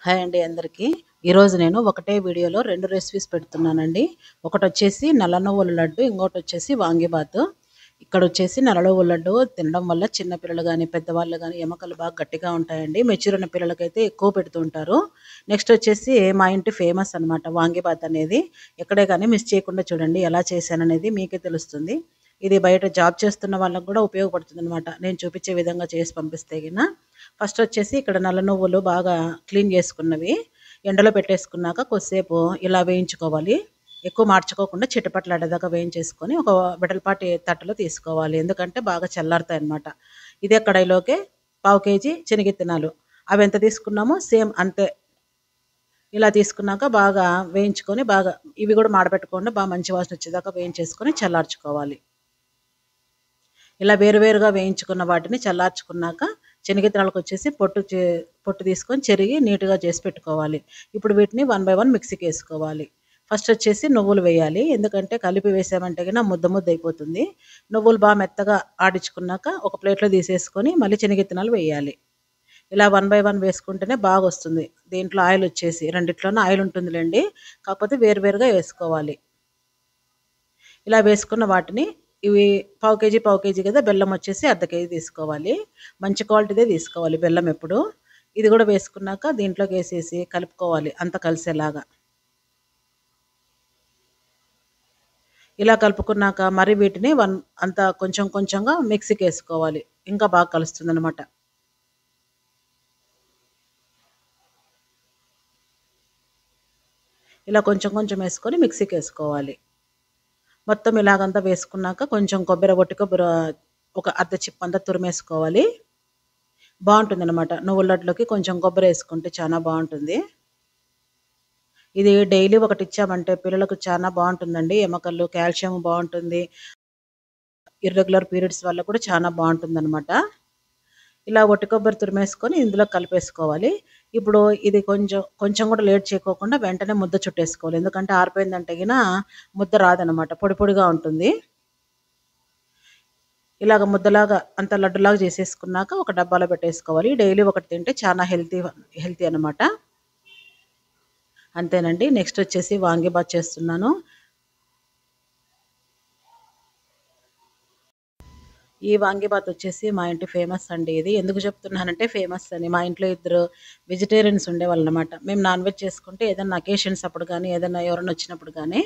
Hi అండి అందరికీ. ఈరోజు నేను ఒకటే వీడియోలో 2 రెసిపీస్ పెడుతున్నానండి. ఒకటొచ్చేసి నల్ల నువ్వుల లడ్డు, ఇంకోటొచ్చేసి వాంగీబాతు. ఇక్కడొచ్చేసి నల్ల నువ్వుల లడ్డు తినడం వల్ల చిన్న పిల్లలు గానీ, పెద్దవాళ్ళు గానీ ఎముకలు బాగా గట్టిగా ఉంటాయండి. మెచ్యూర్ ఉన్న పిల్లలకైతే ఎక్కువ పెడుతూ ఉంటారు. నెక్స్ట్ వచ్చేసి మా ఇంటి ఫేమస్ అనమాట వాంగీబాత్ అనేది. ఎక్కడే కానీ మిస్ చేయకుండా చూడండి ఎలా చేశాననేది మీకే తెలుస్తుంది. ఇది బయట జాబ్ చేస్తున్న వాళ్ళకి కూడా ఉపయోగపడుతుందనమాట. నేను చూపించే విధంగా చేసి పంపిస్తే గిన. ఫస్ట్ వచ్చేసి ఇక్కడ నల్ల నువ్వులు బాగా క్లీన్ చేసుకున్నవి ఎండలో పెట్టేసుకున్నాక కొద్దిసేపు ఇలా వేయించుకోవాలి. ఎక్కువ మార్చుకోకుండా చిటపట్లాడేదాకా వేయించేసుకొని ఒక వెడల్పాటి తట్టలో తీసుకోవాలి. ఎందుకంటే బాగా చల్లారుతాయి అన్నమాట. ఇదే కడాయిలోకి పావు కేజీ శనగిత్తనాలు అవి ఎంత తీసుకున్నామో సేమ్ అంతే ఇలా తీసుకున్నాక బాగా వేయించుకొని బాగా ఇవి కూడా మాడబెట్టుకోండి. బాగా మంచి వాసన వచ్చేదాకా వేయించేసుకొని చల్లార్చుకోవాలి. ఇలా వేరువేరుగా వేయించుకున్న వాటిని చల్లార్చుకున్నాక శనగిత్తనాలకు వచ్చేసి పొట్టు తీసుకొని చెరిగి నీట్గా చేసి పెట్టుకోవాలి. ఇప్పుడు వీటిని 1 బై 1 మిక్సీకి వేసుకోవాలి. ఫస్ట్ వచ్చేసి నువ్వులు వేయాలి. ఎందుకంటే కలిపి వేసామంటే కన్నా ముద్ద ముద్ద అయిపోతుంది. నువ్వులు బాగా మెత్తగా ఆడించుకున్నాక ఒక ప్లేట్లో తీసేసుకొని మళ్ళీ శనగిత్తనాలు వేయాలి. ఇలా 1 బై 1 వేసుకుంటేనే బాగా వస్తుంది. దీంట్లో ఆయిల్ వచ్చేసి రెండిట్లోనూ ఆయిల్ ఉంటుందిలేండి, కాకపోతే వేరువేరుగా వేసుకోవాలి. ఇలా వేసుకున్న వాటిని ఇవి పావు కేజీ కదా, బెల్లం వచ్చేసి అర్ధ కేజీ తీసుకోవాలి. మంచి క్వాలిటీదే తీసుకోవాలి బెల్లం ఎప్పుడు. ఇది కూడా వేసుకున్నాక దీంట్లోకి వేసేసి కలుపుకోవాలి అంత కలిసేలాగా. ఇలా కలుపుకున్నాక మరి వీటిని అంతా కొంచెం కొంచెంగా మిక్సీకి వేసుకోవాలి. ఇంకా బాగా కలుస్తుంది అనమాట. ఇలా కొంచెం కొంచెం వేసుకొని మిక్సీకి వేసుకోవాలి. మొత్తం ఇలాగంతా వేసుకున్నాక కొంచెం ఒట్టి కొబ్బరి ఒక అర్ధ చిప్ అంతా తురిమేసుకోవాలి. బాగుంటుంది అనమాట. నువ్వుల లడ్డులోకి కొంచెం కొబ్బరి వేసుకుంటే చాలా బాగుంటుంది. ఇది డైలీ ఒకటి ఇచ్చామంటే పిల్లలకు చాలా బాగుంటుందండి. ఎముకలు, కాల్షియం బాగుంటుంది. ఇర్రెగ్యులర్ పీరియడ్స్ వల్ల కూడా చాలా బాగుంటుంది అనమాట. ఇలా ఒట్టి కొబ్బరి తురిమేసుకొని ఇందులో కలిపేసుకోవాలి. ఇప్పుడు ఇది కొంచెం కొంచెం కూడా లేట్ చేయకోకుండా వెంటనే ముద్ద చుట్టేసుకోవాలి. ఎందుకంటే ఆరిపోయిందంటే గిన ముద్ద రాదనమాట, పొడి పొడిగా ఉంటుంది. ఇలాగ ముద్దలాగా అంత లడ్డులాగా చేసేసుకున్నాక ఒక డబ్బాలో పెట్టేసుకోవాలి. డైలీ ఒకటి తింటే చాలా హెల్తీ అనమాట. అంతేనండి. నెక్స్ట్ వచ్చేసి వాంగీబాత్ చేస్తున్నాను. ఈ వాంగీబాత్ వచ్చేసి మా ఇంటి ఫేమస్ అండి. ఇది ఎందుకు చెప్తున్నానంటే ఫేమస్ అని, మా ఇంట్లో ఇద్దరు వెజిటేరియన్స్ ఉండేవాళ్ళు అనమాట. మేము నాన్ వెజ్ చేసుకుంటే ఏదైనా అకేషన్స్ అప్పుడు కానీ ఏదైనా ఎవరైనా వచ్చినప్పుడు కానీ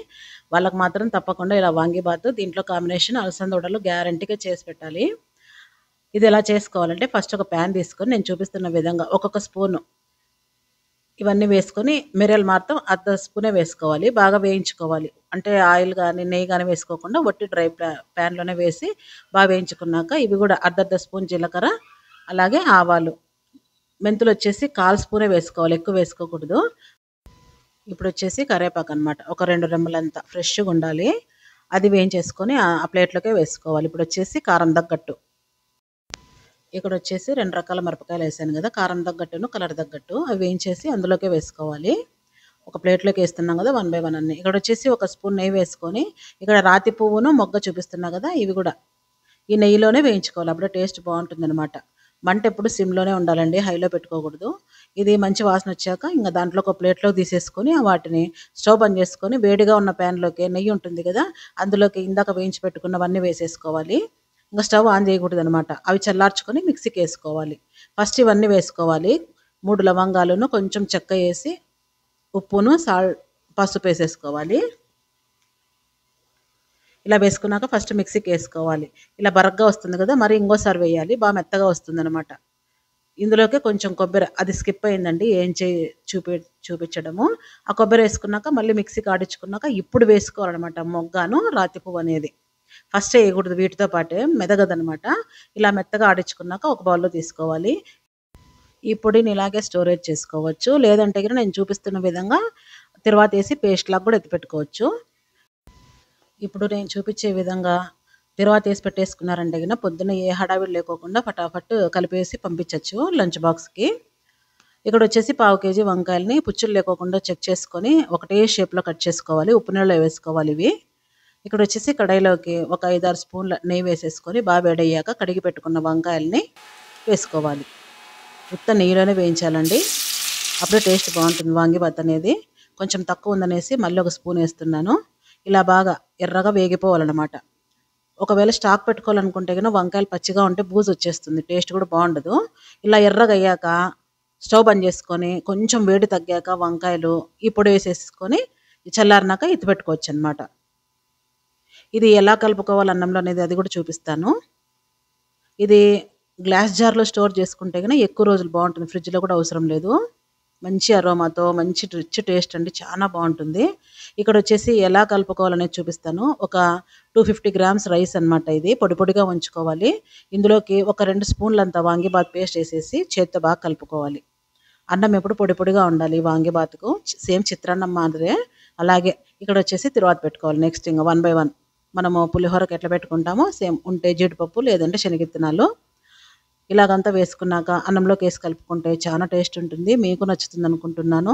వాళ్ళకి మాత్రం తప్పకుండా ఇలా వాంగీబాత్ దీంట్లో కాంబినేషన్ అలసంద వడలు గ్యారంటీగా చేసి పెట్టాలి. ఇది ఎలా చేసుకోవాలంటే ఫస్ట్ ఒక ప్యాన్ తీసుకొని నేను చూపిస్తున్న విధంగా ఒక్కొక్క స్పూను ఇవన్నీ వేసుకొని మిరియాలు మాత్రం అర్ధ స్పూనే వేసుకోవాలి. బాగా వేయించుకోవాలి. అంటే ఆయిల్ కానీ నెయ్యి కానీ వేసుకోకుండా ఒట్టి డ్రై ప్యాన్లోనే వేసి బాగా వేయించుకున్నాక ఇవి కూడా అర్ధ స్పూన్ జీలకర్ర, అలాగే ఆవాలు, మెంతులు వచ్చేసి 1/4 స్పూనే వేసుకోవాలి, ఎక్కువ వేసుకోకూడదు. ఇప్పుడు వచ్చేసి కరివేపాకు అనమాట, ఒక 2 రెమ్మలంతా ఫ్రెష్గా ఉండాలి. అది వేయించేసుకొని ఆ ప్లేట్లోకే వేసుకోవాలి. ఇప్పుడు వచ్చేసి కారం తగ్గట్టు ఇక్కడ వచ్చేసి 2 రకాల మిరపకాయలు వేసాను కదా, కారం తగ్గట్టును కలర్ తగ్గట్టు అవి వేయించేసి అందులోకే వేసుకోవాలి. ఒక ప్లేట్లోకి వేస్తున్నాం కదా 1 బై 1 అన్ని. ఇక్కడ వచ్చేసి ఒక స్పూన్ నెయ్యి వేసుకొని ఇక్కడ రాతి పువ్వును మొగ్గ చూపిస్తున్నా కదా, ఇవి కూడా ఈ నెయ్యిలోనే వేయించుకోవాలి. అప్పుడే టేస్ట్ బాగుంటుంది అనమాట. మంట ఎప్పుడు సిమ్లోనే ఉండాలండి, హైలో పెట్టుకోకూడదు. ఇది మంచి వాసన వచ్చాక ఇంకా దాంట్లో ఒక ప్లేట్లోకి తీసేసుకొని వాటిని స్టవ్ బంద్ చేసుకొని వేడిగా ఉన్న ప్యాన్లోకి నెయ్యి ఉంటుంది కదా, అందులోకి ఇందాక వేయించి పెట్టుకున్నవన్నీ వేసేసుకోవాలి. ఇంకా స్టవ్ ఆన్ చేయకూడదు అనమాట. అవి చల్లార్చుకొని మిక్సీకి వేసుకోవాలి. ఫస్ట్ ఇవన్నీ వేసుకోవాలి. 3 లవంగాలను కొంచెం చెక్క వేసి ఉప్పును పసుపు వేసేసుకోవాలి. ఇలా వేసుకున్నాక ఫస్ట్ మిక్సీకి వేసుకోవాలి. ఇలా బరగ్గా వస్తుంది కదా, మరి ఇంకోసారి వేయాలి, బాగా మెత్తగా వస్తుంది అనమాట. ఇందులోకి కొంచెం కొబ్బరి, అది స్కిప్ అయిందండి ఏం చూపించడము. ఆ కొబ్బరి వేసుకున్నాక మళ్ళీ మిక్సీకి ఆడించుకున్నాక ఇప్పుడు వేసుకోవాలన్నమాట మొగ్గాను రాతి పువ్వు అనేది. ఫస్ట్ వేయకూడదు, వీటితో పాటే మెదగదనమాట. ఇలా మెత్తగా ఆడించుకున్నాక ఒక బౌల్లో తీసుకోవాలి. ఈ పొడిని ఇలాగే స్టోరేజ్ చేసుకోవచ్చు, లేదంటే కనుక నేను చూపిస్తున్న విధంగా తర్వాత వేసి పేస్ట్ లాగా కూడా ఎత్తిపెట్టుకోవచ్చు. ఇప్పుడు నేను చూపించే విధంగా తర్వాత వేసి పెట్టేసుకున్నారంటే కనుక పొద్దున్న ఏ హడావిడి లేకోకుండా ఫటాఫట్ కలిపేసి పంపించవచ్చు లంచ్ బాక్స్కి. ఇక్కడ వచ్చేసి పావు కేజీ వంకాయలని పుచ్చులు లేకోకుండా చెక్ చేసుకొని ఒకటే షేప్లో కట్ చేసుకోవాలి. ఉప్పు నీళ్ళలో వేసుకోవాలి ఇవి. ఇక్కడ వచ్చేసి కడాయిలోకి ఒక 5-6 స్పూన్ల నెయ్యి వేసేసుకొని బాగా వేడయ్యాక కడిగి పెట్టుకున్న వంకాయలని వేసుకోవాలి. ఉత్త నెయ్యిలోనే వేయించాలండి. అప్పుడే టేస్ట్ బాగుంటుంది వాంగిబాత్ అనేది. కొంచెం తక్కువ ఉందనేసి మళ్ళీ ఒక స్పూన్ వేస్తున్నాను. ఇలా బాగా ఎర్రగా వేగిపోవాలన్నమాట. ఒకవేళ స్టాక్ పెట్టుకోవాలనుకుంటే కనుక వంకాయలు పచ్చిగా ఉంటే బూజు వచ్చేస్తుంది, టేస్ట్ కూడా బాగుండదు. ఇలా ఎర్రగా అయ్యాక స్టవ్ బంద్ చేసుకొని కొంచెం వేడి తగ్గాక వంకాయలు ఈ పొడి వేసేసుకొని చల్లారినాక ఎత్తి పెట్టుకోవచ్చు అనమాట. ఇది ఎలా కలుపుకోవాలి అన్నంలో అనేది అది కూడా చూపిస్తాను. ఇది గ్లాస్ జార్లో స్టోర్ చేసుకుంటే కనుక ఎక్కువ రోజులు బాగుంటుంది, ఫ్రిడ్జ్లో కూడా అవసరం లేదు. మంచి అరోమాతో మంచి రిచ్ టేస్ట్ అండి, చాలా బాగుంటుంది. ఇక్కడ వచ్చేసి ఎలా కలుపుకోవాలనేది చూపిస్తాను. ఒక 250 గ్రామ్స్ రైస్ అనమాట. ఇది పొడి పొడిగా ఉంచుకోవాలి. ఇందులోకి ఒక 2 స్పూన్లంత వాంగిబాత్ పేస్ట్ వేసేసి చేత్తో బాగా కలుపుకోవాలి. అన్నం ఎప్పుడు పొడి పొడిగా ఉండాలి వాంగిబాత్కు, సేమ్ చిత్రాన్నం మాదిరే. అలాగే ఇక్కడ వచ్చేసి తిరువాత పెట్టుకోవాలి. నెక్స్ట్ ఇంకా 1 బై 1 మనము పులిహోరకి ఎట్లా పెట్టుకుంటామో సేమ్ ఉంటే జీడిపప్పు లేదంటే శనగిత్తనాలు ఇలాగంతా వేసుకున్నాక అన్నంలోకి వేసి కలుపుకుంటే చాలా టేస్ట్ ఉంటుంది. మీకు నచ్చుతుంది అనుకుంటున్నాను.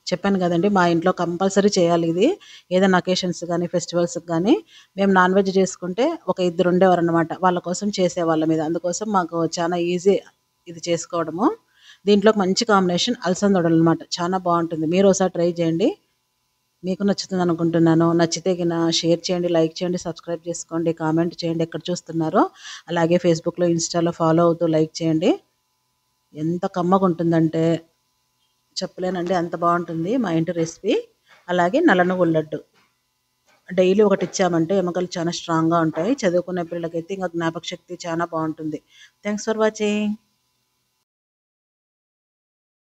చెప్పాను కదండి, మా ఇంట్లో కంపల్సరీ చేయాలి ఇది. ఏదైనా అకేషన్స్ కానీ ఫెస్టివల్స్కి కానీ మేము నాన్ వెజ్ చేసుకుంటే ఒక ఇద్దరు ఉండేవారు అనమాట, వాళ్ళ కోసం చేసేవాళ్ళం ఇది. అందుకోసం మాకు చాలా ఈజీ ఇది చేసుకోవడము. దీంట్లోకి మంచి కాంబినేషన్ అలసందొడలు అనమాట, చాలా బాగుంటుంది. మీరు ఒకసారి ట్రై చేయండి, మీకు నచ్చుతుంది అనుకుంటున్నాను. నచ్చితే గిన షేర్ చేయండి, లైక్ చేయండి, సబ్స్క్రైబ్ చేసుకోండి, కామెంట్ చేయండి ఎక్కడ చూస్తున్నారో. అలాగే ఫేస్బుక్లో ఇన్స్టాలో ఫాలో అవుతూ లైక్ చేయండి. ఎంత కమ్మగా ఉంటుందంటే చెప్పలేనండి, అంత బాగుంటుంది మా ఇంటి రెసిపీ. అలాగే నల్ల నువ్వుల లడ్డు డైలీ ఒకటి ఇచ్చామంటే ఎముకలు చాలా స్ట్రాంగ్గా ఉంటాయి. చదువుకునే పిల్లలకైతే ఇంకా జ్ఞాపక శక్తి చాలా బాగుంటుంది. Thanks for watching.